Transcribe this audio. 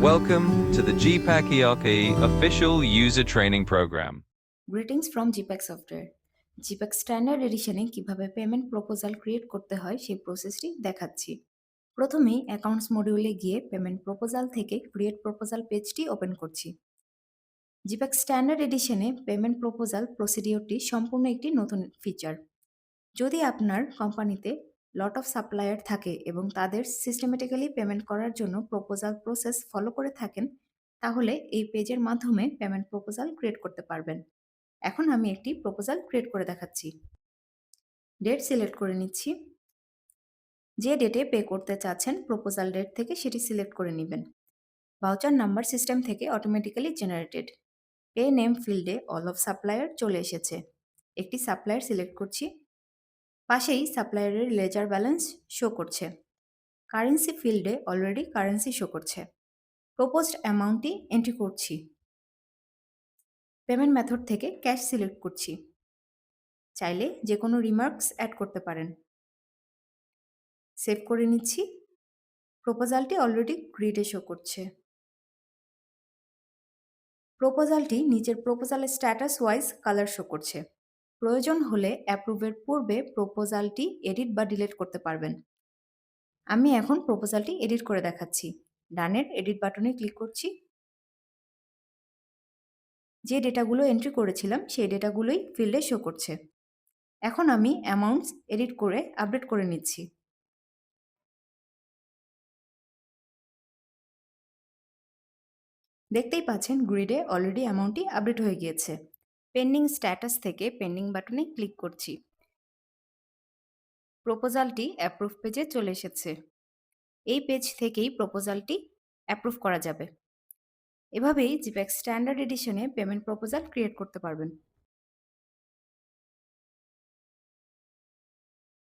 Welcome to the GPAC ERP official user training program. Greetings from Gpack software. Gpack standard এডিশনে কিভাবে payment proposal create করতে হয় সেই প্রসেসটি দেখাচ্ছি। প্রথমেই অ্যাকাউন্টস মডিউলে গিয়ে পেমেন্ট প্রপোজাল থেকে ক্রিয়েট প্রপোজাল পেজটি ওপেন করছি। জিপ্যাক স্ট্যান্ডার্ড এডিশনে পেমেন্ট প্রপোজাল প্রসিডিওরটি সম্পূর্ণ একটি নতুন ফিচার। যদি আপনার কোম্পানিতে লট অফ সাপ্লায়ার থাকে এবং তাদের সিস্টেমেটিক্যালি পেমেন্ট করার জন্য প্রপোজাল প্রসেস ফলো করে থাকেন, তাহলে এই পেজের মাধ্যমে পেমেন্ট প্রপোজাল ক্রিয়েট করতে পারবেন। এখন আমি একটি প্রপোজাল ক্রিয়েট করে দেখাচ্ছি। ডেট সিলেক্ট করে নিচ্ছি। যে ডেটে পে করতে চাচ্ছেন প্রপোজাল ডেট থেকে সেটি সিলেক্ট করে নেবেন। ভাউচার নাম্বার সিস্টেম থেকে অটোমেটিক্যালি জেনারেটেড। পে নেম ফিল্ডে অল অফ সাপ্লায়ার চলে এসেছে। একটি সাপ্লায়ার সিলেক্ট করছি। পাশেই সাপ্লায়ারের লেজার ব্যালেন্স শো করছে। কারেন্সি ফিল্ডে অলরেডি কারেন্সি শো করছে। প্রপোজড অ্যামাউন্টটি এন্ট্রি করছি। পেমেন্ট মেথড থেকে ক্যাশ সিলেক্ট করছি। চাইলে যে কোনো রিমার্কস অ্যাড করতে পারেন। সেভ করে নিচ্ছি। প্রপোজালটি অলরেডি গ্রিডে শো করছে। প্রপোজালটি নিচের প্রপোজালের স্ট্যাটাস ওয়াইজ কালার শো করছে। প্রয়োজন হলে অ্যাপ্রুভের পূর্বে প্রপোজালটি এডিট বা ডিলিট করতে পারবেন। আমি এখন প্রপোজালটি এডিট করে দেখাচ্ছি। ডানের এডিট বাটনে ক্লিক করছি। যে ডেটাগুলো এন্ট্রি করেছিলাম সেই ডেটাগুলোই ফিল্ডে শো করছে। এখন আমি অ্যামাউন্টস এডিট করে আপডেট করে নিচ্ছি। দেখতেই পাচ্ছেন গ্রিডে অলরেডি অ্যামাউন্টটি আপডেট হয়ে গিয়েছে। পেন্ডিং স্ট্যাটাস থেকে পেন্ডিং বাটনে ক্লিক করছি। প্রপোজালটি অ্যাপ্রুভ পেজে চলে এসেছে। এই পেজ থেকেই প্রপোজালটি অ্যাপ্রুভ করা যাবে। এভাবেই জিপ্যাক স্ট্যান্ডার্ড এডিশনে পেমেন্ট প্রপোজাল ক্রিয়েট করতে পারবেন।